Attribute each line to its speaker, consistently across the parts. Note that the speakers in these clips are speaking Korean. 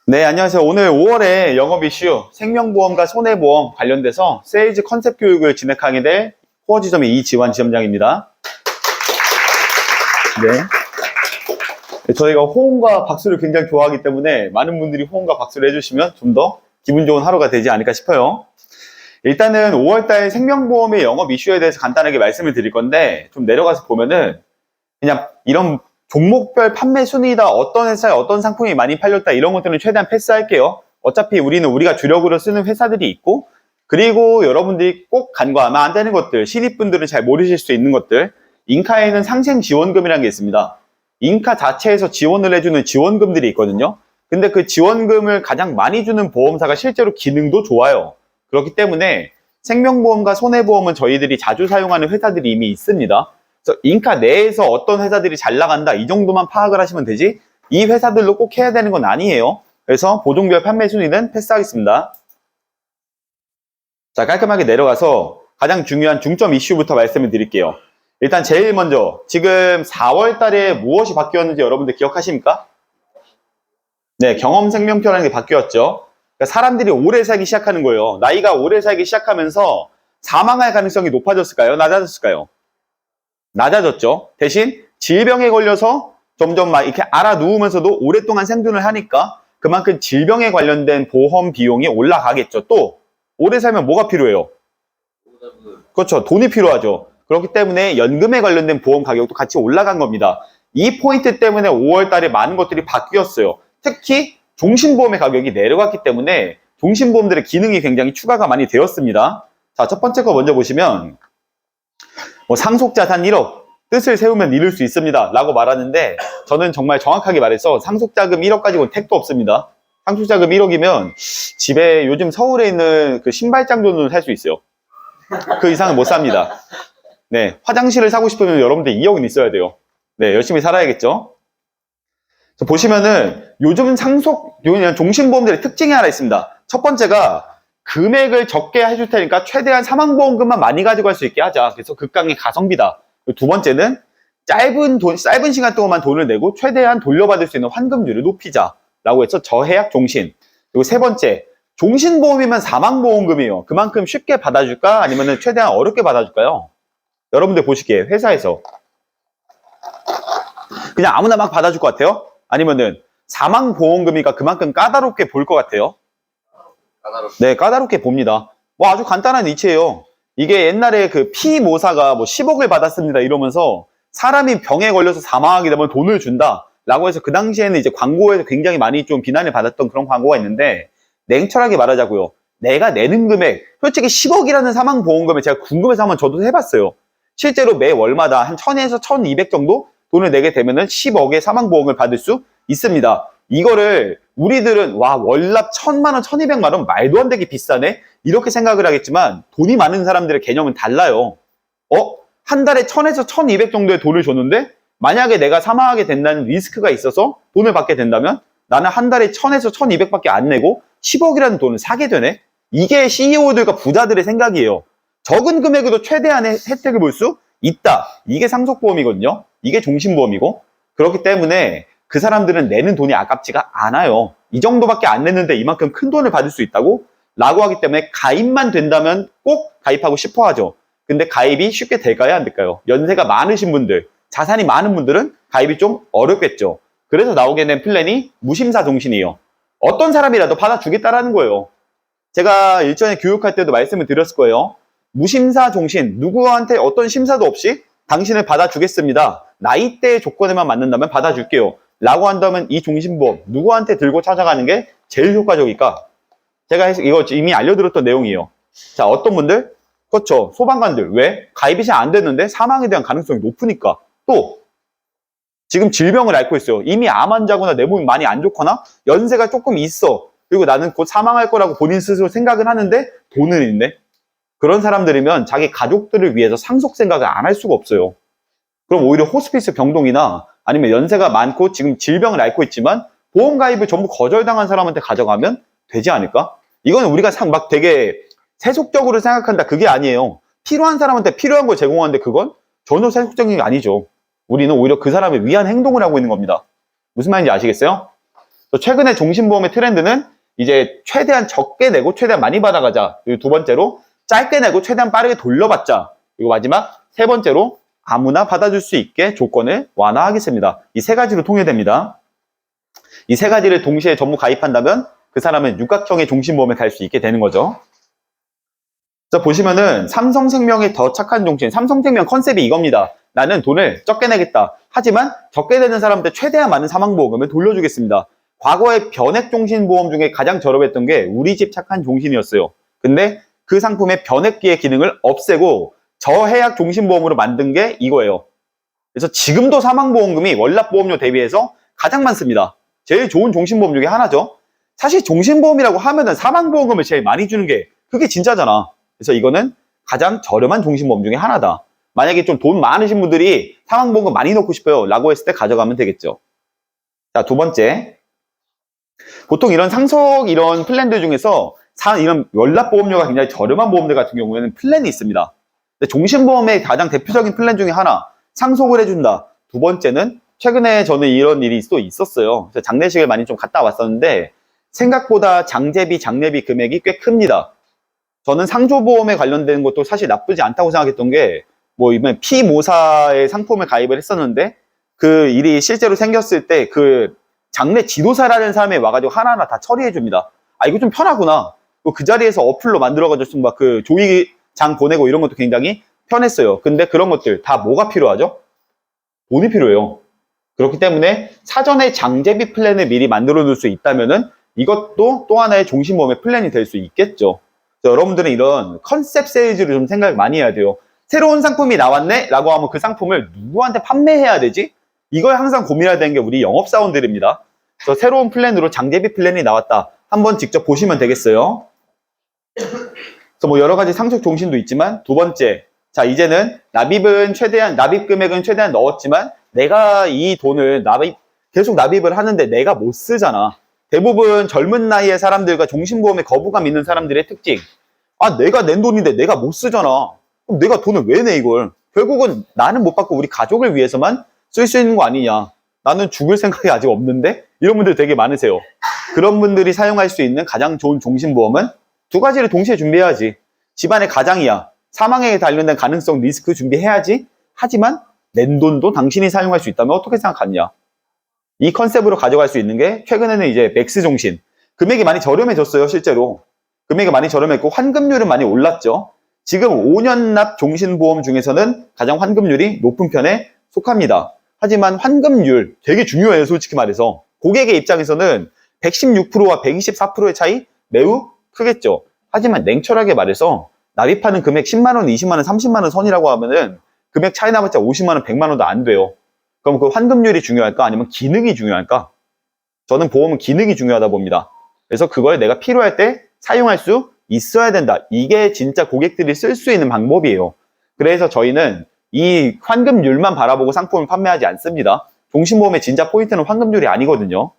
Speaker 1: 네, 안녕하세요. 오늘 5월에 영업 이슈 생명보험과 손해보험 관련돼서 세일즈 컨셉 교육을 진행하게 될 코어 지점의 이지환 지점장입니다. 네. 저희가 호응과 박수를 굉장히 좋아하기 때문에 많은 분들이 호응과 박수를 해주시면 좀 더 기분 좋은 하루가 되지 않을까 싶어요. 일단은 5월달 생명보험의 영업 이슈에 대해서 간단하게 말씀을 드릴 건데, 좀 내려가서 보면은 그냥 이런 종목별 판매 순위다, 어떤 회사에 어떤 상품이 많이 팔렸다, 이런 것들은 최대한 패스할게요. 어차피 우리가 주력으로 쓰는 회사들이 있고, 그리고 여러분들이 꼭 간과하면 안 되는 것들, 신입분들은 잘 모르실 수 있는 것들, 인카에는 상생 지원금이라는 게 있습니다. 인카 자체에서 지원을 해주는 지원금들이 있거든요. 근데 그 지원금을 가장 많이 주는 보험사가 실제로 기능도 좋아요. 그렇기 때문에 생명보험과 손해보험은 저희들이 자주 사용하는 회사들이 이미 있습니다. 그래서 인카 내에서 어떤 회사들이 잘 나간다, 이 정도만 파악을 하시면 되지, 이 회사들로 꼭 해야 되는 건 아니에요. 그래서 보종별 판매 순위는 패스하겠습니다. 자, 깔끔하게 내려가서 가장 중요한 중점 이슈부터 말씀을 드릴게요. 일단 제일 먼저 지금 4월 달에 무엇이 바뀌었는지 여러분들 기억하십니까? 네, 경험생명표라는 게 바뀌었죠. 그러니까 사람들이 오래 살기 시작하는 거예요. 나이가 오래 살기 시작하면서 사망할 가능성이 높아졌을까요? 낮아졌을까요? 낮아졌죠. 대신 질병에 걸려서 점점 막 이렇게 알아 누우면서도 오랫동안 생존을 하니까 그만큼 질병에 관련된 보험 비용이 올라가겠죠. 또 오래 살면 뭐가 필요해요? 그렇죠. 돈이 필요하죠. 그렇기 때문에 연금에 관련된 보험 가격도 같이 올라간 겁니다. 이 포인트 때문에 5월 달에 많은 것들이 바뀌었어요. 특히 종신보험의 가격이 내려갔기 때문에 종신보험들의 기능이 굉장히 추가가 많이 되었습니다. 자, 첫 번째 거 먼저 보시면 상속자산 1억, 뜻을 세우면 이룰 수 있습니다 라고 말하는데, 저는 정말 정확하게 말해서 상속자금 1억 가지고는 택도 없습니다. 상속자금 1억이면 집에 요즘 서울에 있는 그 신발장 돈으로 살 수 있어요. 그 이상은 못 삽니다. 네, 화장실을 사고 싶으면 여러분들 2억은 있어야 돼요. 네, 열심히 살아야겠죠. 보시면은 요즘 종신보험들의 특징이 하나 있습니다. 첫 번째가 금액을 적게 해줄 테니까 최대한 사망보험금만 많이 가져갈 수 있게 하자. 그래서 극강의 가성비다. 두 번째는 짧은 시간 동안만 돈을 내고 최대한 돌려받을 수 있는 환급률을 높이자 라고 해서 저해약 종신. 그리고 세 번째, 종신보험이면 사망보험금이에요. 그만큼 쉽게 받아줄까? 아니면 최대한 어렵게 받아줄까요? 여러분들 보시기에 회사에서 그냥 아무나 막 받아줄 것 같아요? 아니면은 사망보험금이니까 그만큼 까다롭게 볼 것 같아요? 네, 까다롭게 봅니다. 아주 간단한 이치예요. 이게 옛날에 그 피모사가 10억을 받았습니다 이러면서 사람이 병에 걸려서 사망하게 되면 돈을 준다 라고 해서 그 당시에는 이제 광고에서 굉장히 많이 좀 비난을 받았던 그런 광고가 있는데, 냉철하게 말하자고요. 내가 내는 금액, 솔직히 10억이라는 사망보험금에 제가 궁금해서 한번 저도 해봤어요. 실제로 매 월마다 한 1000에서 1200 정도 돈을 내게 되면은 10억의 사망보험을 받을 수 있습니다. 이거를 우리들은 월납 1000만 원, 1200만 원 말도 안 되게 비싸네? 이렇게 생각을 하겠지만 돈이 많은 사람들의 개념은 달라요. 한 달에 1000에서 1200 정도의 돈을 줬는데 만약에 내가 사망하게 된다는 리스크가 있어서 돈을 받게 된다면 나는 한 달에 1000에서 1200밖에 안 내고 10억이라는 돈을 사게 되네? 이게 CEO들과 부자들의 생각이에요. 적은 금액으로 최대한의 혜택을 볼 수 있다. 이게 상속보험이거든요. 이게 종신보험이고, 그렇기 때문에 그 사람들은 내는 돈이 아깝지가 않아요. 이 정도밖에 안 냈는데 이만큼 큰 돈을 받을 수 있다고? 라고 하기 때문에 가입만 된다면 꼭 가입하고 싶어 하죠. 근데 가입이 쉽게 될까요? 안 될까요? 연세가 많으신 분들, 자산이 많은 분들은 가입이 좀 어렵겠죠. 그래서 나오게 된 플랜이 무심사 종신이에요. 어떤 사람이라도 받아주겠다라는 거예요. 제가 일전에 교육할 때도 말씀을 드렸을 거예요. 무심사 종신, 누구한테 어떤 심사도 없이 당신을 받아주겠습니다. 나이대의 조건에만 맞는다면 받아줄게요. 라고 한다면 이 종신보험 누구한테 들고 찾아가는 게 제일 효과적일까? 제가 이거 이미 알려드렸던 내용이에요. 자, 어떤 분들? 그렇죠. 소방관들. 왜? 가입이 잘 안 됐는데 사망에 대한 가능성이 높으니까. 또 지금 질병을 앓고 있어요. 이미 암 환자거나 내 몸이 많이 안 좋거나 연세가 조금 있어. 그리고 나는 곧 사망할 거라고 본인 스스로 생각은 하는데 돈은 있네. 그런 사람들이면 자기 가족들을 위해서 상속 생각을 안 할 수가 없어요. 그럼 오히려 호스피스 병동이나 아니면 연세가 많고 지금 질병을 앓고 있지만 보험 가입을 전부 거절당한 사람한테 가져가면 되지 않을까? 이건 우리가 막 되게 세속적으로 생각한다, 그게 아니에요. 필요한 사람한테 필요한 걸 제공하는데 그건 전혀 세속적인 게 아니죠. 우리는 오히려 그 사람을 위한 행동을 하고 있는 겁니다. 무슨 말인지 아시겠어요? 최근에 종신보험의 트렌드는 이제 최대한 적게 내고 최대한 많이 받아가자. 그리고 두 번째로 짧게 내고 최대한 빠르게 돌려받자. 그리고 마지막 세 번째로 아무나 받아줄 수 있게 조건을 완화하겠습니다. 이 세 가지로 통일됩니다. 이 세 가지를 동시에 전부 가입한다면 그 사람은 육각형의 종신보험에 갈 수 있게 되는 거죠. 자, 보시면은 삼성생명의 더 착한 종신, 삼성생명 컨셉이 이겁니다. 나는 돈을 적게 내겠다. 하지만 적게 내는 사람한테 최대한 많은 사망보험을 돌려주겠습니다. 과거의 변액종신보험 중에 가장 저렴했던 게 우리집 착한 종신이었어요. 근데 그 상품의 변액기의 기능을 없애고 저해약 종신보험으로 만든 게 이거예요. 그래서 지금도 사망보험금이 월납보험료 대비해서 가장 많습니다. 제일 좋은 종신보험 중에 하나죠. 사실 종신보험이라고 하면은 사망보험금을 제일 많이 주는 게 그게 진짜잖아. 그래서 이거는 가장 저렴한 종신보험 중에 하나다. 만약에 좀 돈 많으신 분들이 사망보험금 많이 넣고 싶어요 라고 했을 때 가져가면 되겠죠. 자, 두 번째. 보통 이런 상속 이런 플랜들 중에서 이런 월납보험료가 굉장히 저렴한 보험들 같은 경우에는 플랜이 있습니다. 근데 종신보험의 가장 대표적인 플랜 중에 하나, 상속을 해준다. 두 번째는 최근에 저는 이런 일이 또 있었어요. 그래서 장례식을 많이 좀 갔다 왔었는데 생각보다 장제비, 장례비 금액이 꽤 큽니다. 저는 상조보험에 관련된 것도 사실 나쁘지 않다고 생각했던 게 뭐 이번에 피모사의 상품을 가입을 했었는데 그 일이 실제로 생겼을 때 그 장례 지도사라는 사람이 와가지고 하나하나 다 처리해 줍니다. 아, 이거 좀 편하구나. 그 자리에서 어플로 만들어가지고 막 그 조의장 보내고 이런 것도 굉장히 편했어요. 근데 그런 것들 다 뭐가 필요하죠? 돈이 필요해요. 그렇기 때문에 사전에 장제비 플랜을 미리 만들어 둘 수 있다면은 이것도 또 하나의 종신보험의 플랜이 될 수 있겠죠. 여러분들은 이런 컨셉 세일즈를 좀 생각을 많이 해야 돼요. 새로운 상품이 나왔네? 라고 하면 그 상품을 누구한테 판매해야 되지? 이걸 항상 고민해야 되는 게 우리 영업사원들입니다. 그래서 새로운 플랜으로 장제비 플랜이 나왔다. 한번 직접 보시면 되겠어요. 그래서 뭐 여러 가지 상속 종신도 있지만 두 번째, 자 이제는 납입 금액은 최대한 넣었지만 내가 이 돈을 계속 납입을 하는데 내가 못 쓰잖아. 대부분 젊은 나이의 사람들과 종신보험에 거부감 있는 사람들의 특징. 아, 내가 낸 돈인데 내가 못 쓰잖아. 그럼 내가 돈을 왜 내, 이걸? 결국은 나는 못 받고 우리 가족을 위해서만 쓸 수 있는 거 아니냐. 나는 죽을 생각이 아직 없는데? 이런 분들 되게 많으세요. 그런 분들이 사용할 수 있는 가장 좋은 종신보험은 두 가지를 동시에 준비해야지. 집안의 가장이야. 사망에 관련된 가능성 리스크 준비해야지. 하지만 낸 돈도 당신이 사용할 수 있다면 어떻게 생각하느냐. 이 컨셉으로 가져갈 수 있는 게 최근에는 이제 맥스 종신. 금액이 많이 저렴해졌어요, 실제로. 금액이 많이 저렴했고 환급률은 많이 올랐죠. 지금 5년 납 종신보험 중에서는 가장 환급률이 높은 편에 속합니다. 하지만 환급률 되게 중요해요, 솔직히 말해서. 고객의 입장에서는 116%와 124%의 차이 매우 크겠죠. 하지만 냉철하게 말해서 납입하는 금액 10만 원, 20만 원, 30만 원 선이라고 하면은 금액 차이 나봤자 50만 원, 100만 원도 안 돼요. 그럼 그 환급률이 중요할까? 아니면 기능이 중요할까? 저는 보험은 기능이 중요하다 봅니다. 그래서 그걸 내가 필요할 때 사용할 수 있어야 된다. 이게 진짜 고객들이 쓸 수 있는 방법이에요. 그래서 저희는 이 환급률만 바라보고 상품을 판매하지 않습니다. 종신보험의 진짜 포인트는 환급률이 아니거든요.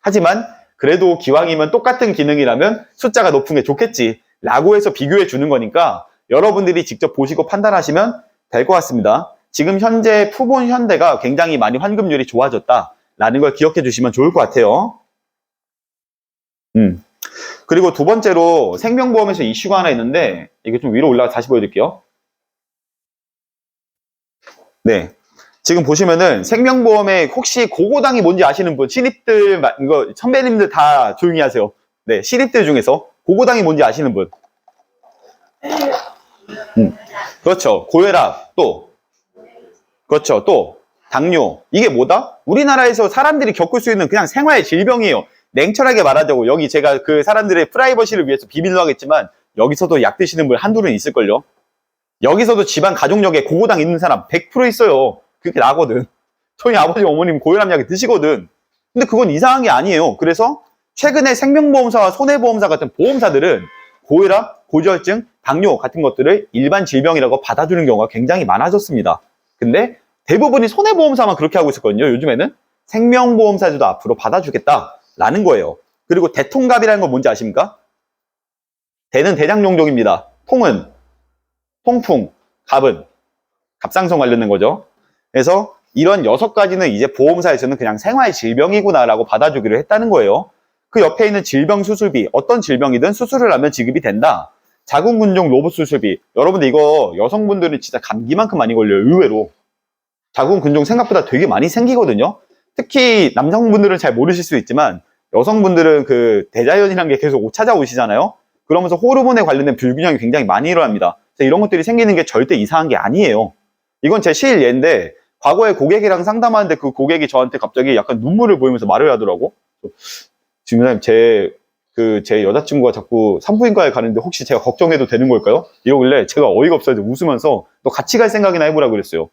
Speaker 1: 하지만 그래도 기왕이면 똑같은 기능이라면 숫자가 높은 게 좋겠지 라고 해서 비교해 주는 거니까 여러분들이 직접 보시고 판단하시면 될 것 같습니다. 지금 현재 푸본 현대가 굉장히 많이 환급률이 좋아졌다라는 걸 기억해 주시면 좋을 것 같아요. 그리고 두 번째로 생명보험에서 이슈가 하나 있는데 이게 좀 위로 올라가 다시 보여드릴게요. 네, 지금 보시면은 생명보험에 혹시 고고당이 뭔지 아시는 분, 신입들 이거 선배님들 다 조용히 하세요. 네, 신입들 중에서 고고당이 뭔지 아시는 분. 그렇죠. 고혈압 또 그렇죠. 또 당뇨. 이게 뭐다? 우리나라에서 사람들이 겪을 수 있는 그냥 생활 질병이에요. 냉철하게 말하자고 여기 제가 그 사람들의 프라이버시를 위해서 비밀로 하겠지만 여기서도 약 드시는 분 한둘은 있을걸요. 여기서도 집안 가족력에 고고당 있는 사람 100% 있어요. 그게 나거든. 저희 아버지 어머님 고혈압 약을 드시거든. 근데 그건 이상한 게 아니에요. 그래서 최근에 생명보험사와 손해보험사 같은 보험사들은 고혈압, 고지혈증, 당뇨 같은 것들을 일반 질병이라고 받아주는 경우가 굉장히 많아졌습니다. 근데 대부분이 손해보험사만 그렇게 하고 있었거든요. 요즘에는 생명보험사들도 앞으로 받아주겠다라는 거예요. 그리고 대통갑이라는 건 뭔지 아십니까? 대는 대장용종입니다. 통은 통풍, 갑은 갑상선 관련된 거죠. 그래서 이런 6가지는 이제 보험사에서는 그냥 생활질병이구나라고 받아주기로 했다는 거예요. 그 옆에 있는 질병수술비, 어떤 질병이든 수술을 하면 지급이 된다. 자궁근종 로봇 수술비. 여러분들 이거 여성분들은 진짜 감기만큼 많이 걸려요. 의외로. 자궁근종 생각보다 되게 많이 생기거든요. 특히 남성분들은 잘 모르실 수 있지만 여성분들은 그 대자연이라는 게 계속 찾아오시잖아요. 그러면서 호르몬에 관련된 불균형이 굉장히 많이 일어납니다. 그래서 이런 것들이 생기는 게 절대 이상한 게 아니에요. 이건 제 실예인데 과거에 고객이랑 상담하는데 그 고객이 저한테 갑자기 약간 눈물을 보이면서 말을 하더라고. 지금 제 여자친구가 자꾸 산부인과에 가는데 혹시 제가 걱정해도 되는 걸까요? 이러길래 제가 어이가 없어서 웃으면서 너 같이 갈 생각이나 해보라고 그랬어요.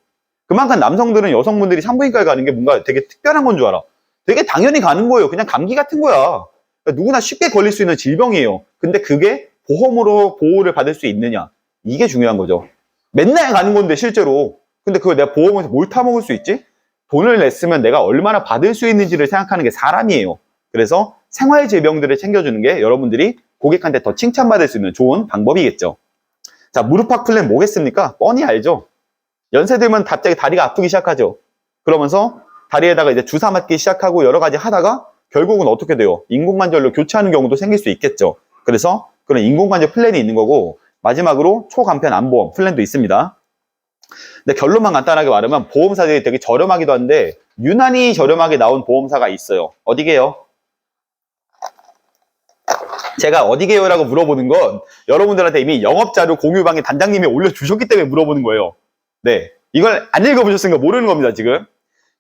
Speaker 1: 그만큼 남성들은 여성분들이 산부인과에 가는 게 뭔가 되게 특별한 건 줄 알아. 되게 당연히 가는 거예요. 그냥 감기 같은 거야. 그러니까 누구나 쉽게 걸릴 수 있는 질병이에요. 근데 그게 보험으로 보호를 받을 수 있느냐. 이게 중요한 거죠. 맨날 가는 건데 실제로. 근데 그걸 내가 보험에서 뭘 타먹을 수 있지? 돈을 냈으면 내가 얼마나 받을 수 있는지를 생각하는 게 사람이에요. 그래서 생활질병들을 챙겨주는 게 여러분들이 고객한테 더 칭찬받을 수 있는 좋은 방법이겠죠. 자, 무릎팍 플랜 뭐겠습니까? 뻔히 알죠. 연세 들면 갑자기 다리가 아프기 시작하죠. 그러면서 다리에다가 이제 주사 맞기 시작하고 여러 가지 하다가 결국은 어떻게 돼요? 인공관절로 교체하는 경우도 생길 수 있겠죠. 그래서 그런 인공관절 플랜이 있는 거고 마지막으로 초간편 암보험 플랜도 있습니다. 근데 결론만 간단하게 말하면 보험사들이 되게 저렴하기도 한데 유난히 저렴하게 나온 보험사가 있어요. 어디게요? 제가 어디게요? 라고 물어보는 건 여러분들한테 이미 영업자료 공유방에 단장님이 올려주셨기 때문에 물어보는 거예요. 네, 이걸 안 읽어보셨으니까 모르는 겁니다. 지금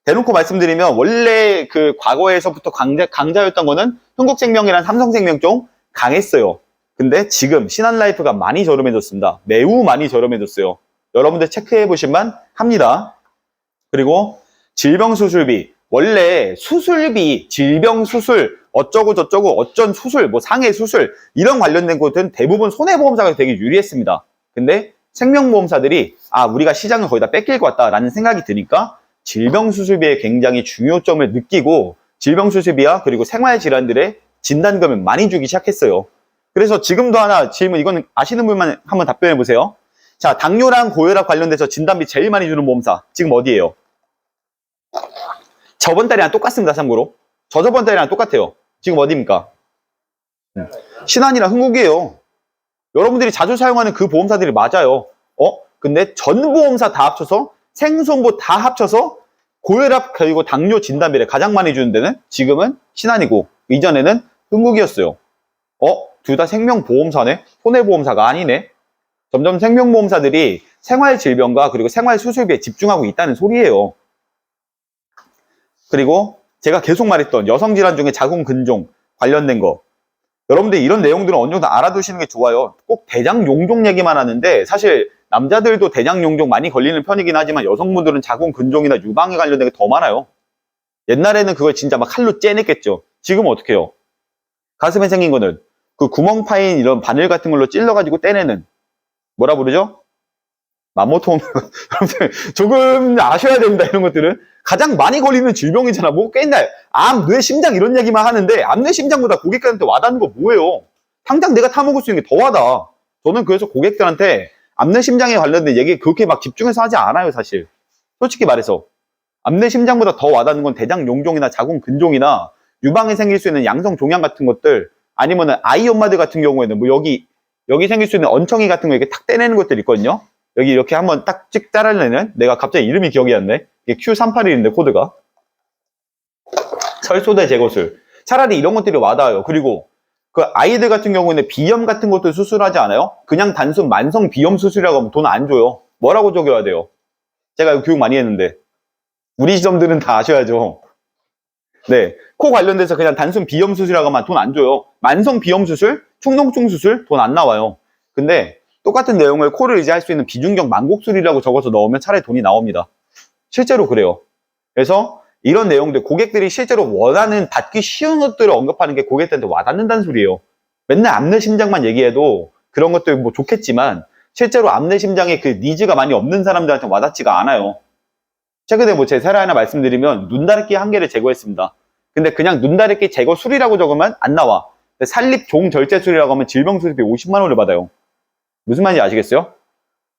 Speaker 1: 대놓고 말씀드리면 원래 그 과거에서부터 강자였던 거는 흥국생명이랑 삼성생명 쪽 강했어요. 근데 지금 신한라이프가 많이 저렴해졌습니다. 매우 많이 저렴해졌어요. 여러분들 체크해 보실만 합니다. 그리고 질병수술비, 원래 수술비, 질병수술, 어쩌고 저쩌고 어쩐 수술, 뭐 상해 수술 이런 관련된 것들은 대부분 손해보험사가 되게 유리했습니다. 근데 생명보험사들이 우리가 시장을 거의 다 뺏길 것 같다라는 생각이 드니까 질병수술비의 굉장히 중요점을 느끼고 질병수술비와 그리고 생활질환들의 진단금을 많이 주기 시작했어요. 그래서 지금도 하나 질문, 이건 아시는 분만 한번 답변해 보세요. 자, 당뇨랑 고혈압 관련돼서 진단비 제일 많이 주는 보험사 지금 어디예요? 저번 달이랑 똑같습니다. 참고로 저번 달이랑 똑같아요. 지금 어디입니까? 신한이랑 흥국이에요. 여러분들이 자주 사용하는 그 보험사들이 맞아요. 근데 전 보험사 다 합쳐서 생손보 다 합쳐서 고혈압 그리고 당뇨 진단비를 가장 많이 주는 데는 지금은 신한이고 이전에는 흥국이었어요. 둘 다 생명보험사네? 손해보험사가 아니네? 점점 생명보험사들이 생활질병과 그리고 생활수술비에 집중하고 있다는 소리예요. 그리고 제가 계속 말했던 여성질환 중에 자궁근종 관련된 거 여러분들 이런 내용들은 어느 정도 알아두시는 게 좋아요. 꼭 대장용종 얘기만 하는데 사실 남자들도 대장용종 많이 걸리는 편이긴 하지만 여성분들은 자궁근종이나 유방에 관련된 게 더 많아요. 옛날에는 그걸 진짜 막 칼로 째냈겠죠. 지금은 어떻게 해요? 가슴에 생긴 거는 그 구멍 파인 이런 바늘 같은 걸로 찔러가지고 떼내는 뭐라 부르죠? 마모톰. 여러분들 조금 아셔야 됩니다. 이런 것들은 가장 많이 걸리는 질병이잖아. 뭐 맨날 암, 뇌, 심장 이런 얘기만 하는데 암, 뇌, 심장보다 고객들한테 와닿는 거 뭐예요? 당장 내가 타먹을 수 있는 게 더 와닿아. 저는 그래서 고객들한테 암, 뇌, 심장에 관련된 얘기 그렇게 막 집중해서 하지 않아요. 사실 솔직히 말해서 암, 뇌, 심장보다 더 와닿는 건 대장용종이나 자궁근종이나 유방에 생길 수 있는 양성 종양 같은 것들 아니면은 아이 엄마들 같은 경우에는 뭐 여기 생길 수 있는 언청이 같은 거 이렇게 탁 떼내는 것들 있거든요. 여기 이렇게 한번 딱 찍 잘라내는 내가 갑자기 이름이 기억이 안 나. 이게 Q381인데 코드가 설소대 제거술 차라리 이런 것들이 와닿아요. 그리고 그 아이들 같은 경우에는 비염 같은 것도 수술하지 않아요? 그냥 단순 만성 비염 수술이라고 하면 돈 안 줘요. 뭐라고 적어야 돼요? 제가 이거 교육 많이 했는데 우리 지점들은 다 아셔야죠. 네, 코 관련돼서 그냥 단순 비염 수술이라고 하면 돈 안 줘요. 만성 비염 수술, 충농증 수술 돈 안 나와요. 근데 똑같은 내용을 코를 의지할 수 있는 비중격 만곡술이라고 적어서 넣으면 차라리 돈이 나옵니다. 실제로 그래요. 그래서 이런 내용들 고객들이 실제로 원하는 받기 쉬운 것들을 언급하는 게 고객들한테 와닿는다는 소리예요. 맨날 암내 심장만 얘기해도 그런 것들 뭐 좋겠지만 실제로 암내 심장에 그 니즈가 많이 없는 사람들한테 와닿지가 않아요. 최근에 뭐 제 사례 하나 말씀드리면 눈다래끼 1개를 제거했습니다. 근데 그냥 눈다래끼 제거술이라고 적으면 안 나와. 살립 종절제술이라고 하면 질병수술비 50만 원을 받아요. 무슨 말인지 아시겠어요?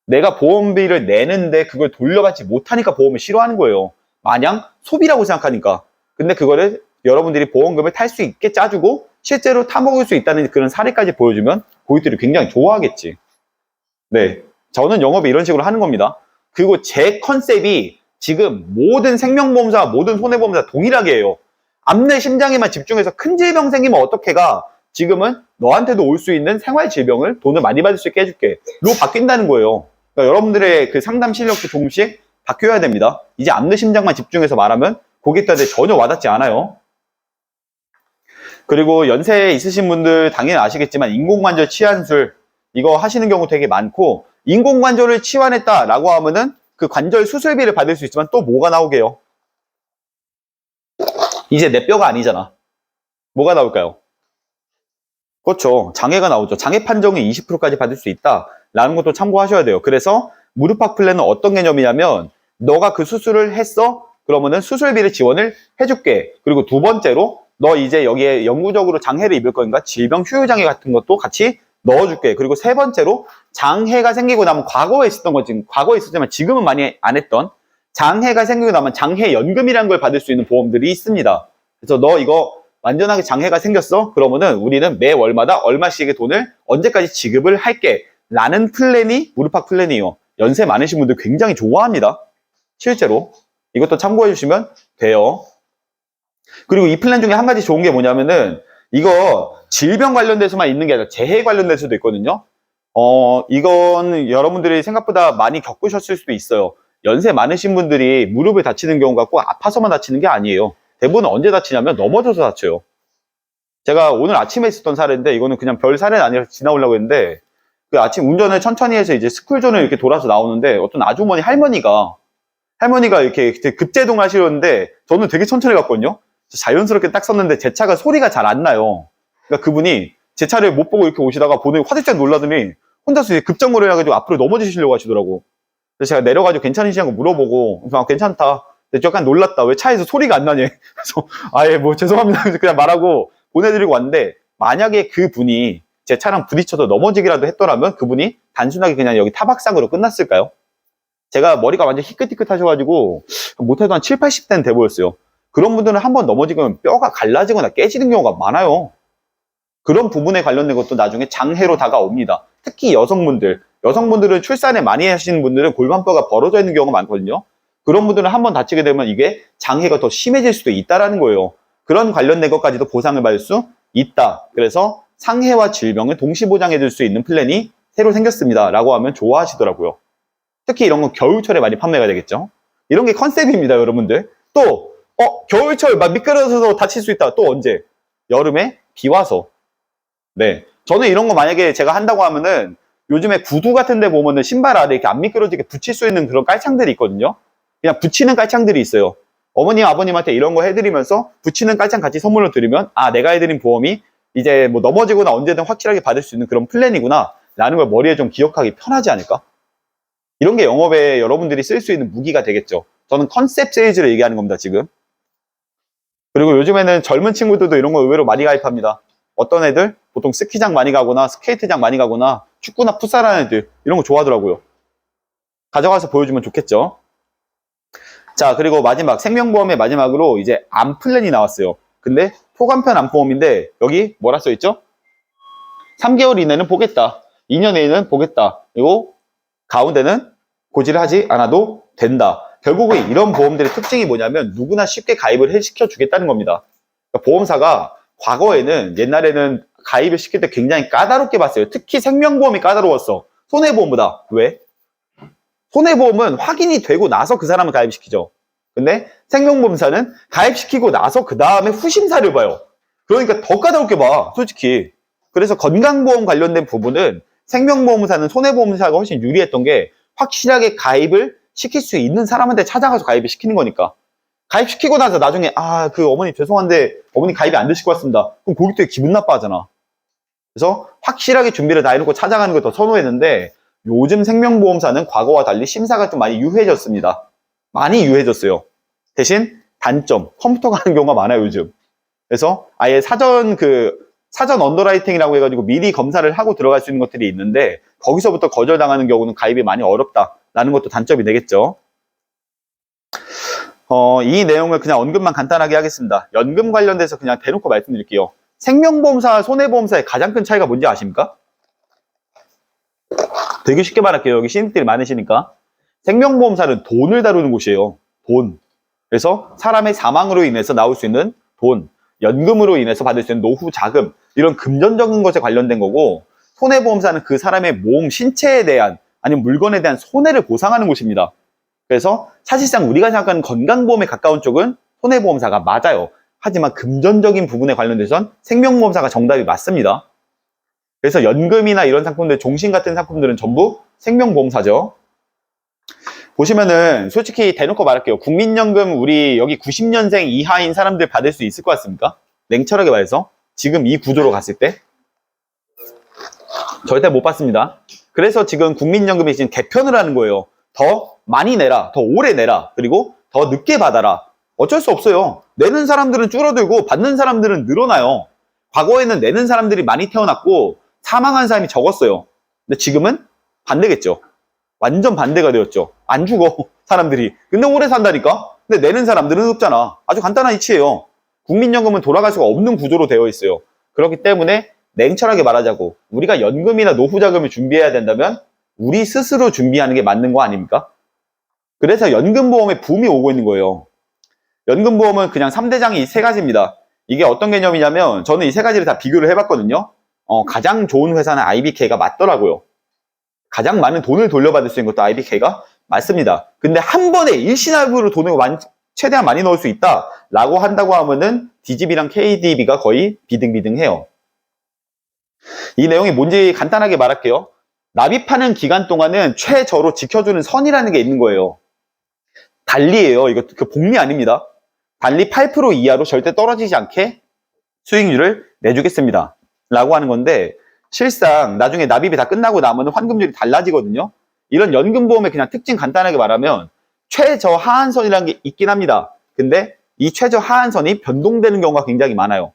Speaker 1: 내가 보험비를 내는데 그걸 돌려받지 못하니까 보험을 싫어하는 거예요. 마냥 소비라고 생각하니까. 근데 그거를 여러분들이 보험금을 탈 수 있게 짜주고 실제로 타먹을 수 있다는 그런 사례까지 보여주면 고객들이 굉장히 좋아하겠지. 네. 저는 영업에 이런 식으로 하는 겁니다. 그리고 제 컨셉이 지금 모든 생명보험사, 모든 손해보험사 동일하게 해요. 암내 심장에만 집중해서 큰 질병 생기면 어떡해가 지금은 너한테도 올 수 있는 생활 질병을 돈을 많이 받을 수 있게 해줄게. 로 바뀐다는 거예요. 그러니까 여러분들의 그 상담 실력도 조금씩 바뀌어야 됩니다. 이제 암내 심장만 집중해서 말하면 고객들한테 전혀 와닿지 않아요. 그리고 연세 있으신 분들 당연히 아시겠지만 인공관절 치환술 이거 하시는 경우 되게 많고 인공관절을 치환했다라고 하면은 그 관절 수술비를 받을 수 있지만 또 뭐가 나오게요? 이제 내 뼈가 아니잖아. 뭐가 나올까요? 그렇죠. 장애가 나오죠. 장애 판정이 20%까지 받을 수 있다라는 것도 참고하셔야 돼요. 그래서 무릎팍 플랜은 어떤 개념이냐면 너가 그 수술을 했어? 그러면은 수술비를 지원을 해줄게. 그리고 두 번째로 너 이제 여기에 영구적으로 장애를 입을 거니까 질병 휴유장애 같은 것도 같이 넣어줄게. 그리고 세 번째로 장애가 생기고 나면 과거에 있었던 거지. 과거에 있었지만 지금은 많이 안 했던 장애가 생기고 나면 장애연금이라는 걸 받을 수 있는 보험들이 있습니다. 그래서 너 이거 완전하게 장애가 생겼어? 그러면은 우리는 매 월마다 얼마씩의 돈을 언제까지 지급을 할게. 라는 플랜이 무릎팍 플랜이에요. 연세 많으신 분들 굉장히 좋아합니다. 실제로. 이것도 참고해 주시면 돼요. 그리고 이 플랜 중에 한 가지 좋은 게 뭐냐면은 이거 질병 관련돼서만 있는 게 아니라 재해 관련돼서도 있거든요. 이건 여러분들이 생각보다 많이 겪으셨을 수도 있어요. 연세 많으신 분들이 무릎을 다치는 경우가 꼭 아파서만 다치는 게 아니에요. 대부분 언제 다치냐면 넘어져서 다쳐요. 제가 오늘 아침에 있었던 사례인데 이거는 그냥 별 사례는 아니라 지나오려고 했는데 그 아침 운전을 천천히 해서 이제 스쿨존을 이렇게 돌아서 나오는데 어떤 아주머니 할머니가 이렇게 급제동을 하시려는데 저는 되게 천천히 갔거든요. 자연스럽게 딱 섰는데 제 차가 소리가 잘 안 나요. 그러니까 그분이 제 차를 못 보고 이렇게 오시다가 보더니 화들짝 놀라더니 혼자서 이제 급정거를 해가지고 앞으로 넘어지시려고 하시더라고. 그래서 제가 내려가지고 괜찮으시냐고 물어보고 아, 괜찮다. 근데 약간 놀랐다. 왜 차에서 소리가 안 나냐. 그래서 아예 뭐 죄송합니다. 그냥 말하고 보내드리고 왔는데 만약에 그분이 제 차랑 부딪혀서 넘어지기라도 했더라면 그분이 단순하게 그냥 여기 타박상으로 끝났을까요? 제가 머리가 완전 희끗희끗하셔가지고 못해도 한 7, 80대는 돼 보였어요. 그런 분들은 한번 넘어지면 뼈가 갈라지거나 깨지는 경우가 많아요. 그런 부분에 관련된 것도 나중에 장애로 다가옵니다. 특히 여성분들은 출산을 많이 하시는 분들은 골반뼈가 벌어져 있는 경우가 많거든요. 그런 분들은 한번 다치게 되면 이게 장애가 더 심해질 수도 있다는 거예요. 그런 관련된 것까지도 보상을 받을 수 있다. 그래서 상해와 질병을 동시 보장해 줄 수 있는 플랜이 새로 생겼습니다. 라고 하면 좋아하시더라고요. 특히 이런 건 겨울철에 많이 판매가 되겠죠. 이런 게 컨셉입니다, 여러분들. 또 겨울철 막 미끄러져서 다칠 수 있다. 또 언제? 여름에 비 와서. 네. 저는 이런 거 만약에 제가 한다고 하면은 요즘에 구두 같은 데 보면은 신발 아래 이렇게 안 미끄러지게 붙일 수 있는 그런 깔창들이 있거든요. 그냥 붙이는 깔창들이 있어요. 어머님, 아버님한테 이런 거 해드리면서 붙이는 깔창 같이 선물로 드리면 아, 내가 해드린 보험이 이제 뭐 넘어지거나 언제든 확실하게 받을 수 있는 그런 플랜이구나 라는 걸 머리에 좀 기억하기 편하지 않을까? 이런 게 영업에 여러분들이 쓸 수 있는 무기가 되겠죠. 저는 컨셉 세일즈를 얘기하는 겁니다, 지금. 그리고 요즘에는 젊은 친구들도 이런 거 의외로 많이 가입합니다. 어떤 애들? 보통 스키장 많이 가거나 스케이트장 많이 가거나 축구나 풋살하는 애들 이런 거 좋아하더라고요. 가져가서 보여주면 좋겠죠. 자, 그리고 마지막 생명보험의 마지막으로 이제 암 플랜이 나왔어요. 근데 초간편 암보험인데 여기 뭐라 써있죠? 3개월 이내는 보겠다. 2년 이내는 보겠다. 그리고 가운데는 고지를 하지 않아도 된다. 결국은 이런 보험들의 특징이 뭐냐면 누구나 쉽게 가입을 시켜 주겠다는 겁니다. 그러니까 보험사가 과거에는 옛날에는 가입을 시킬 때 굉장히 까다롭게 봤어요. 특히 생명보험이 까다로웠어. 손해보험보다. 왜? 손해보험은 확인이 되고 나서 그 사람을 가입시키죠. 근데 생명보험사는 가입시키고 나서 그 다음에 후심사를 봐요. 그러니까 더 까다롭게 봐, 솔직히. 그래서 건강보험 관련된 부분은 생명보험사는 손해보험사가 훨씬 유리했던 게 확실하게 가입을 시킬 수 있는 사람한테 찾아가서 가입을 시키는 거니까. 가입시키고 나서 나중에 그 어머니 죄송한데 어머니 가입이 안 되실 것 같습니다. 그럼 고객도 기분 나빠하잖아. 그래서 확실하게 준비를 다 해놓고 찾아가는 걸 더 선호했는데 요즘 생명보험사는 과거와 달리 심사가 좀 많이 유해졌습니다. 많이 유해졌어요. 대신 단점, 컴퓨터가 하는 경우가 많아요, 요즘. 그래서 아예 사전 언더라이팅이라고 해가지고 미리 검사를 하고 들어갈 수 있는 것들이 있는데 거기서부터 거절당하는 경우는 가입이 많이 어렵다라는 것도 단점이 되겠죠. 이 내용을 그냥 언급만 간단하게 하겠습니다. 연금 관련돼서 그냥 대놓고 말씀드릴게요. 생명보험사와 손해보험사의 가장 큰 차이가 뭔지 아십니까? 되게 쉽게 말할게요. 여기 신입들이 많으시니까. 생명보험사는 돈을 다루는 곳이에요. 돈. 그래서 사람의 사망으로 인해서 나올 수 있는 돈, 연금으로 인해서 받을 수 있는 노후 자금, 이런 금전적인 것에 관련된 거고, 손해보험사는 그 사람의 몸, 신체에 대한 아니면 물건에 대한 손해를 보상하는 곳입니다. 그래서 사실상 우리가 생각하는 건강보험에 가까운 쪽은 손해보험사가 맞아요. 하지만 금전적인 부분에 관련돼선 생명보험사가 정답이 맞습니다. 그래서 연금이나 이런 상품들, 종신 같은 상품들은 전부 생명보험사죠. 보시면은 솔직히 대놓고 말할게요. 국민연금 우리 여기 90년생 이하인 사람들 받을 수 있을 것 같습니까? 냉철하게 말해서 지금 이 구조로 갔을 때 절대 못 받습니다. 그래서 지금 국민연금이 지금 개편을 하는 거예요. 더 많이 내라, 더 오래 내라, 그리고 더 늦게 받아라. 어쩔 수 없어요. 내는 사람들은 줄어들고 받는 사람들은 늘어나요. 과거에는 내는 사람들이 많이 태어났고 사망한 사람이 적었어요. 근데 지금은 반대겠죠. 완전 반대가 되었죠. 안 죽어, 사람들이. 근데 오래 산다니까? 근데 내는 사람들은 없잖아. 아주 간단한 이치예요. 국민연금은 돌아갈 수가 없는 구조로 되어 있어요. 그렇기 때문에 냉철하게 말하자고, 우리가 연금이나 노후자금을 준비해야 된다면 우리 스스로 준비하는 게 맞는 거 아닙니까? 그래서 연금보험에 붐이 오고 있는 거예요. 연금보험은 그냥 3대장이 이 세 가지입니다. 이게 어떤 개념이냐면 저는 이 세 가지를 다 비교를 해봤거든요. 가장 좋은 회사는 IBK가 맞더라고요. 가장 많은 돈을 돌려받을 수 있는 것도 IBK가 맞습니다. 근데 한 번에 일시납으로 돈을 최대한 많이 넣을 수 있다라고 한다고 하면은 DGB랑 KDB가 거의 비등비등해요. 이 내용이 뭔지 간단하게 말할게요. 납입하는 기간 동안은 최저로 지켜주는 선이라는 게 있는 거예요. 달리예요. 이거 그 복리 아닙니다. 달리 8% 이하로 절대 떨어지지 않게 수익률을 내주겠습니다. 라고 하는 건데, 실상 나중에 납입이 다 끝나고 나면 환급률이 달라지거든요. 이런 연금보험의 그냥 특징 간단하게 말하면 최저 하한선이라는 게 있긴 합니다. 근데 이 최저 하한선이 변동되는 경우가 굉장히 많아요.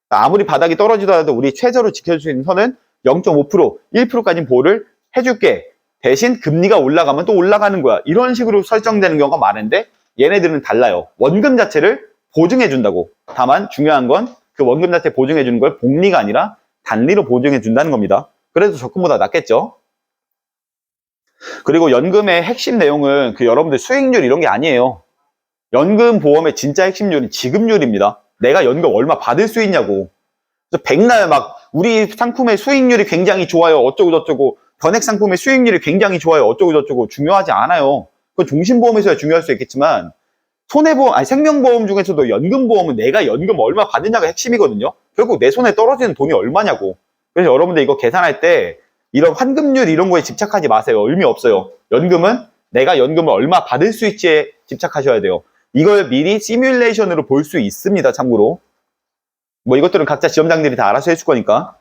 Speaker 1: 아무리 바닥이 떨어지더라도 우리 최저로 지켜줄 수 있는 선은 0.5%, 1%까지는 보호를 해줄게. 대신 금리가 올라가면 또 올라가는 거야. 이런 식으로 설정되는 경우가 많은데 얘네들은 달라요. 원금 자체를 보증해준다고. 다만 중요한 건 그 원금 자체 보증해주는 걸 복리가 아니라 단리로 보증해준다는 겁니다. 그래도 적금보다 낫겠죠. 그리고 연금의 핵심 내용은 그 여러분들 수익률 이런 게 아니에요. 연금 보험의 진짜 핵심률은 지급률입니다. 내가 연금 얼마 받을 수 있냐고. 그래서 백날 막 우리 상품의 수익률이 굉장히 좋아요. 어쩌고 저쩌고. 변액 상품의 수익률이 굉장히 좋아요. 어쩌고 저쩌고. 중요하지 않아요. 그건 종신보험에서야 중요할 수 있겠지만 손해보험, 아니 생명보험 중에서도 연금보험은 내가 연금 얼마 받느냐가 핵심이거든요. 결국 내 손에 떨어지는 돈이 얼마냐고. 그래서 여러분들 이거 계산할 때 이런 환급률 이런 거에 집착하지 마세요. 의미 없어요. 연금은 내가 연금을 얼마 받을 수 있지에 집착하셔야 돼요. 이걸 미리 시뮬레이션으로 볼 수 있습니다. 참고로. 뭐 이것들은 각자 지점장들이 다 알아서 해줄 거니까.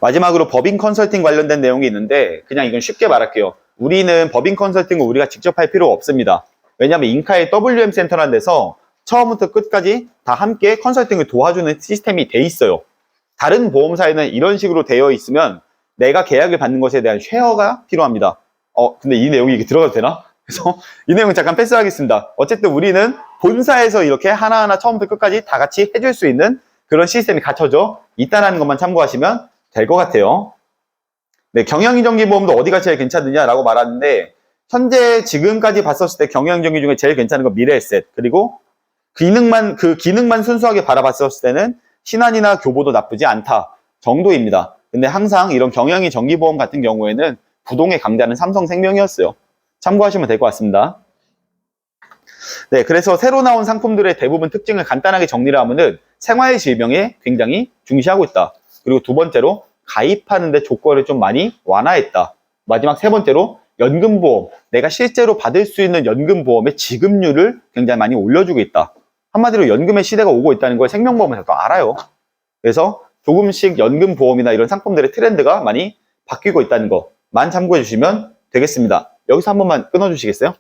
Speaker 1: 마지막으로 법인 컨설팅 관련된 내용이 있는데 그냥 이건 쉽게 말할게요. 우리는 법인 컨설팅을 우리가 직접 할 필요가 없습니다. 왜냐하면 인카의 WM 센터라는 데서 처음부터 끝까지 다 함께 컨설팅을 도와주는 시스템이 돼 있어요. 다른 보험사에는 이런 식으로 되어 있으면 내가 계약을 받는 것에 대한 쉐어가 필요합니다. 근데 이 내용이 이게 들어가도 되나? 그래서 이 내용은 잠깐 패스하겠습니다. 어쨌든 우리는 본사에서 이렇게 하나하나 처음부터 끝까지 다 같이 해줄 수 있는 그런 시스템이 갖춰져 있다는 것만 참고하시면 될 것 같아요. 네, 경영정기보험도 어디가 제일 괜찮느냐라고 말하는데 현재 지금까지 봤었을 때 경영정기 중에 제일 괜찮은 건 미래에셋, 그리고 기능만 순수하게 바라봤었을 때는 신한이나 교보도 나쁘지 않다 정도입니다. 근데 항상 이런 경영이 정기보험 같은 경우에는 부동의 강자는 삼성생명이었어요. 참고하시면 될 것 같습니다. 네, 그래서 새로 나온 상품들의 대부분 특징을 간단하게 정리를 하면은 생활 질병에 굉장히 중시하고 있다. 그리고 두 번째로 가입하는데 조건을 좀 많이 완화했다. 마지막 세 번째로 연금보험, 내가 실제로 받을 수 있는 연금보험의 지급률을 굉장히 많이 올려주고 있다. 한마디로 연금의 시대가 오고 있다는 걸 생명보험에서 또 알아요. 그래서 조금씩 연금보험이나 이런 상품들의 트렌드가 많이 바뀌고 있다는 것만 참고해 주시면 되겠습니다. 여기서 한 번만 끊어주시겠어요?